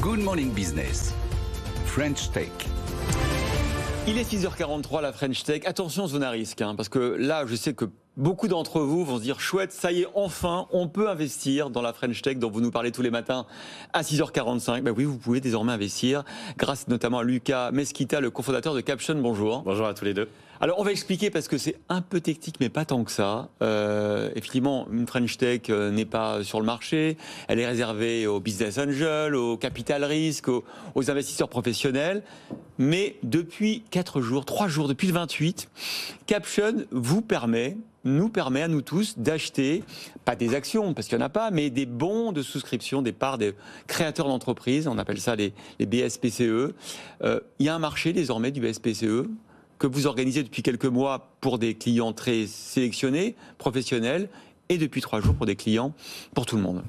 Good Morning Business, French Tech. Il est 6h43, la French Tech. Attention, zone à risque, parce que là, je sais que beaucoup d'entre vous vont se dire, chouette, ça y est, enfin, on peut investir dans la French Tech dont vous nous parlez tous les matins à 6h45. Ben oui, vous pouvez désormais investir, grâce notamment à Lucas Mesquita, le cofondateur de Caption. Bonjour. Bonjour à tous les deux. Alors, on va expliquer parce que c'est un peu technique, mais pas tant que ça. Effectivement, une French Tech n'est pas sur le marché. Elle est réservée aux business angels, aux capital risques, aux investisseurs professionnels. Mais depuis 3 jours, depuis le 28, Caption nous permet à nous tous d'acheter, pas des actions, parce qu'il n'y en a pas, mais des bons de souscription, des parts des créateurs d'entreprises. On appelle ça les BSPCE. Il y a un marché désormais du BSPCE que vous organisez depuis quelques mois pour des clients très sélectionnés, professionnels, et depuis 3 jours pour des clients, pour tout le monde.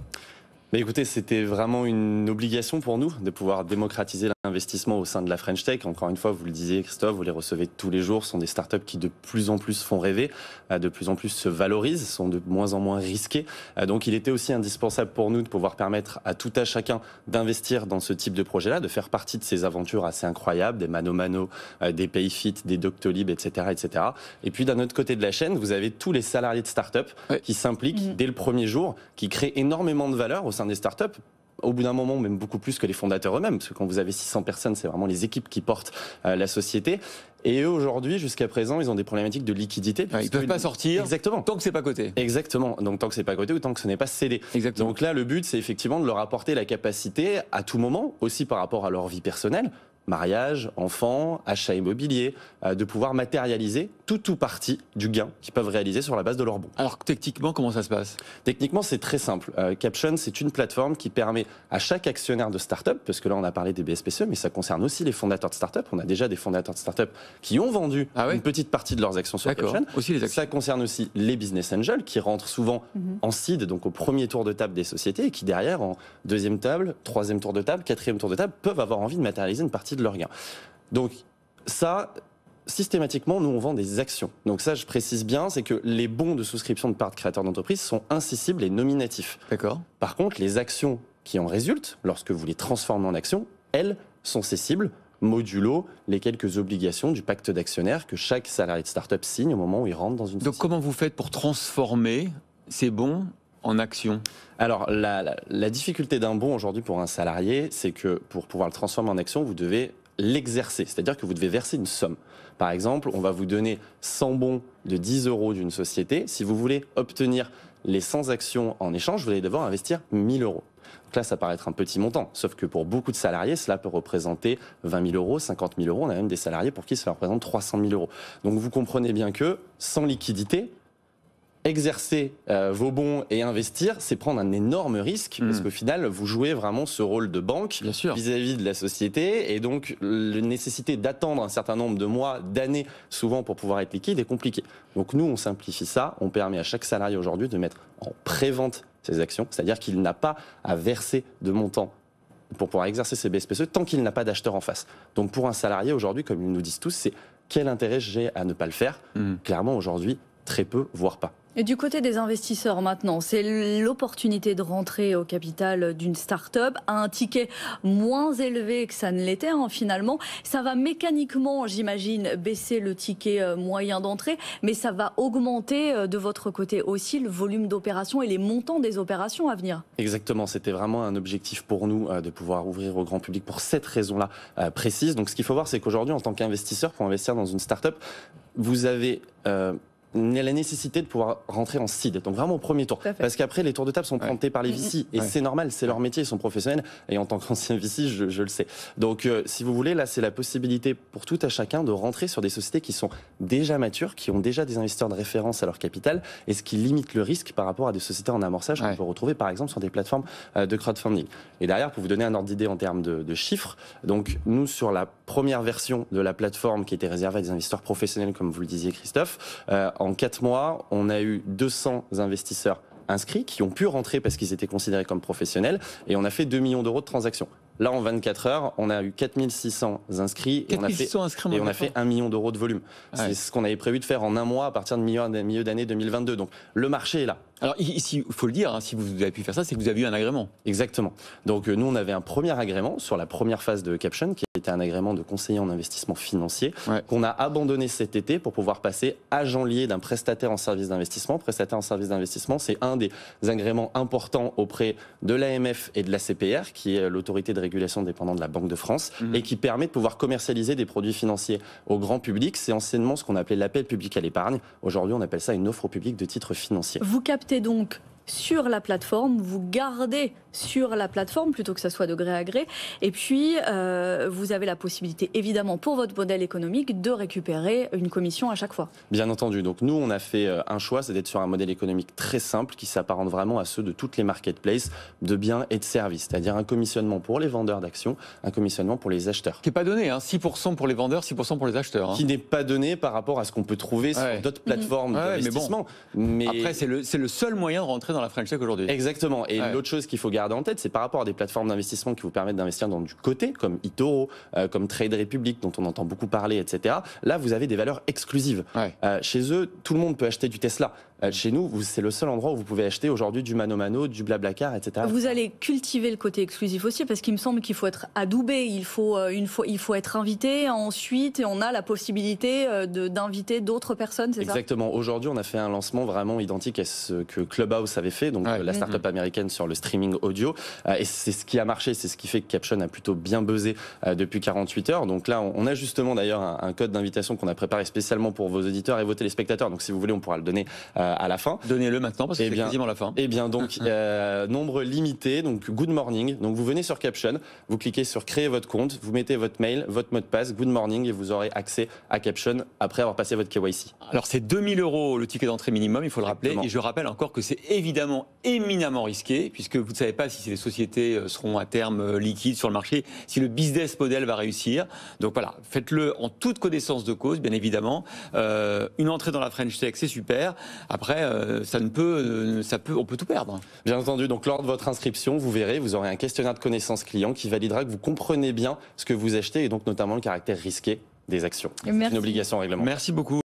Mais écoutez, c'était vraiment une obligation pour nous de pouvoir démocratiser l'investissement au sein de la French Tech. Encore une fois, vous le disiez, Christophe, vous les recevez tous les jours. Ce sont des startups qui de plus en plus font rêver, de plus en plus se valorisent, sont de moins en moins risquées. Donc il était aussi indispensable pour nous de pouvoir permettre à tout à chacun d'investir dans ce type de projet-là, de faire partie de ces aventures assez incroyables, des Mano, des Payfit, des Doctolib, etc., etc. Et puis d'un autre côté de la chaîne, vous avez tous les salariés de startups qui s'impliquent dès le premier jour, qui créent énormément de valeur au sein des startups, au bout d'un moment même beaucoup plus que les fondateurs eux-mêmes, parce que quand vous avez 600 personnes, c'est vraiment les équipes qui portent la société. Et eux, aujourd'hui, jusqu'à présent, ils ont des problématiques de liquidité. Ils ne peuvent pas sortir. Exactement. Tant que c'est pas coté. Exactement. Donc tant que c'est pas coté ou tant que ce n'est pas cédé. Exactement. Donc là, le but, c'est effectivement de leur apporter la capacité à tout moment, aussi par rapport à leur vie personnelle, mariage, enfants, achat immobilier, de pouvoir matérialiser tout ou partie du gain qu'ils peuvent réaliser sur la base de leur bon. Alors techniquement, comment ça se passe ? Techniquement, c'est très simple. Caption, c'est une plateforme qui permet à chaque actionnaire de start-up, parce que là on a parlé des BSPCE, mais ça concerne aussi les fondateurs de start-up. On a déjà des fondateurs de start-up qui ont vendu une petite partie de leurs actions sur Caption. Aussi les actions. Ça concerne aussi les business angels qui rentrent souvent en seed, donc au premier tour de table des sociétés, et qui derrière, en deuxième table, troisième tour de table, quatrième tour de table, peuvent avoir envie de matérialiser une partie de leurs gains. Donc ça, systématiquement, nous on vend des actions. Donc ça, je précise bien, c'est que les bons de souscription de parts de créateurs d'entreprise sont incessibles et nominatifs. D'accord. Par contre, les actions qui en résultent, lorsque vous les transformez en actions, elles sont cessibles, modulo les quelques obligations du pacte d'actionnaires que chaque salarié de start-up signe au moment où il rentre dans une société. Donc comment vous faites pour transformer ces bons en actions ? Alors, la difficulté d'un bon aujourd'hui pour un salarié, c'est que pour pouvoir le transformer en action, vous devez l'exercer. C'est-à-dire que vous devez verser une somme. Par exemple, on va vous donner 100 bons de 10 € d'une société. Si vous voulez obtenir les 100 actions en échange, vous allez devoir investir 1000 €. Donc là, ça paraît être un petit montant. Sauf que pour beaucoup de salariés, cela peut représenter 20 000 €, 50 000 €. On a même des salariés pour qui cela représente 300 000 €. Donc vous comprenez bien que sans liquidité, exercer vos bons et investir, c'est prendre un énorme risque parce qu'au final, vous jouez vraiment ce rôle de banque vis-à-vis de la société et donc la nécessité d'attendre un certain nombre de mois, d'années souvent pour pouvoir être liquide est compliquée. Donc nous, on simplifie ça, on permet à chaque salarié aujourd'hui de mettre en pré-vente ses actions, c'est-à-dire qu'il n'a pas à verser de montant pour pouvoir exercer ses BSPCE tant qu'il n'a pas d'acheteur en face. Donc pour un salarié aujourd'hui, comme ils nous disent tous, c'est quel intérêt j'ai à ne pas le faire ? Clairement aujourd'hui, très peu, voire pas. Et du côté des investisseurs maintenant, c'est l'opportunité de rentrer au capital d'une start-up à un ticket moins élevé que ça ne l'était finalement. Ça va mécaniquement, j'imagine, baisser le ticket moyen d'entrée, mais ça va augmenter de votre côté aussi le volume d'opérations et les montants des opérations à venir. Exactement, c'était vraiment un objectif pour nous de pouvoir ouvrir au grand public pour cette raison-là précise. Donc ce qu'il faut voir, c'est qu'aujourd'hui, en tant qu'investisseur, pour investir dans une start-up, vous avez la nécessité de pouvoir rentrer en seed, donc vraiment au premier tour. Parce qu'après, les tours de table sont promptés par les VC, et c'est normal, c'est leur métier, ils sont professionnels, et en tant qu'ancien VC, je le sais. Donc, si vous voulez, là, c'est la possibilité pour tout à chacun de rentrer sur des sociétés qui sont déjà matures, qui ont déjà des investisseurs de référence à leur capital, et ce qui limite le risque par rapport à des sociétés en amorçage qu'on peut retrouver, par exemple, sur des plateformes de crowdfunding. Et derrière, pour vous donner un ordre d'idée en termes de chiffres, donc nous, sur la première version de la plateforme qui était réservée à des investisseurs professionnels, comme vous le disiez, Christophe, en 4 mois, on a eu 200 investisseurs inscrits qui ont pu rentrer parce qu'ils étaient considérés comme professionnels et on a fait 2 millions € de transactions. Là, en 24 heures, on a eu 4600 inscrits et 4600 inscrits, on a fait 1 million d'euros de volume. Ouais. C'est ce qu'on avait prévu de faire en un mois à partir de milieu d'année 2022. Donc le marché est là. Alors ici, il faut le dire, hein, si vous avez pu faire ça, c'est que vous avez eu un agrément. Exactement. Donc nous, on avait un premier agrément sur la première phase de Caption, qui était un agrément de conseiller en investissement financier, qu'on a abandonné cet été pour pouvoir passer agent lié d'un prestataire en service d'investissement. Prestataire en service d'investissement, c'est un des agréments importants auprès de l'AMF et de la CPR, qui est l'autorité de régulation dépendante de la Banque de France, et qui permet de pouvoir commercialiser des produits financiers au grand public. C'est anciennement ce qu'on appelait l'appel public à l'épargne. Aujourd'hui, on appelle ça une offre au public de titres financiers. Vous captez donc sur la plateforme, vous gardez sur la plateforme plutôt que ça soit de gré à gré, et puis vous avez la possibilité évidemment pour votre modèle économique de récupérer une commission à chaque fois. Bien entendu, donc nous on a fait un choix, c'est d'être sur un modèle économique très simple qui s'apparente vraiment à ceux de toutes les marketplaces de biens et de services, c'est-à-dire un commissionnement pour les vendeurs d'actions, un commissionnement pour les acheteurs. Qui n'est pas donné, hein, 6% pour les vendeurs, 6% pour les acheteurs. Hein. Qui n'est pas donné par rapport à ce qu'on peut trouver sur d'autres plateformes d'investissement. Mais après, c'est le seul moyen de rentrer dans la French Tech aujourd'hui. Exactement. Et l'autre chose qu'il faut garder en tête, c'est par rapport à des plateformes d'investissement qui vous permettent d'investir dans du côté, comme eToro, comme Trade Republic, dont on entend beaucoup parler, etc. Là, vous avez des valeurs exclusives. Chez eux, tout le monde peut acheter du Tesla. Chez nous, c'est le seul endroit où vous pouvez acheter aujourd'hui du Mano Mano, du Blablacar, etc. Vous allez cultiver le côté exclusif aussi, parce qu'il me semble qu'il faut être adoubé, il faut être invité ensuite, et on a la possibilité d'inviter d'autres personnes, c'est ça ? Exactement. Aujourd'hui, on a fait un lancement vraiment identique à ce que Clubhouse avait fait, donc la start-up américaine sur le streaming audio. Et c'est ce qui a marché, c'est ce qui fait que Caption a plutôt bien buzzé depuis 48 heures. Donc là, on a justement d'ailleurs un code d'invitation qu'on a préparé spécialement pour vos auditeurs et vos téléspectateurs. Donc si vous voulez, on pourra le donner à la fin. Donnez-le maintenant parce que c'est quasiment la fin. Eh bien donc, nombre limité, donc good morning. Donc vous venez sur Caption, vous cliquez sur créer votre compte, vous mettez votre mail, votre mot de passe, good morning, et vous aurez accès à Caption après avoir passé votre KYC. Alors c'est 2 000 € le ticket d'entrée minimum, il faut le rappeler. Et je rappelle encore que c'est évidemment éminemment risqué, puisque vous ne savez pas si ces sociétés seront à terme liquides sur le marché, si le business model va réussir. Donc voilà, faites-le en toute connaissance de cause, bien évidemment. Une entrée dans la French Tech, c'est super. Après, on peut tout perdre. Bien entendu, donc lors de votre inscription, vous verrez, vous aurez un questionnaire de connaissances clients qui validera que vous comprenez bien ce que vous achetez et donc notamment le caractère risqué des actions. C'est une obligation réglementaire. Merci beaucoup.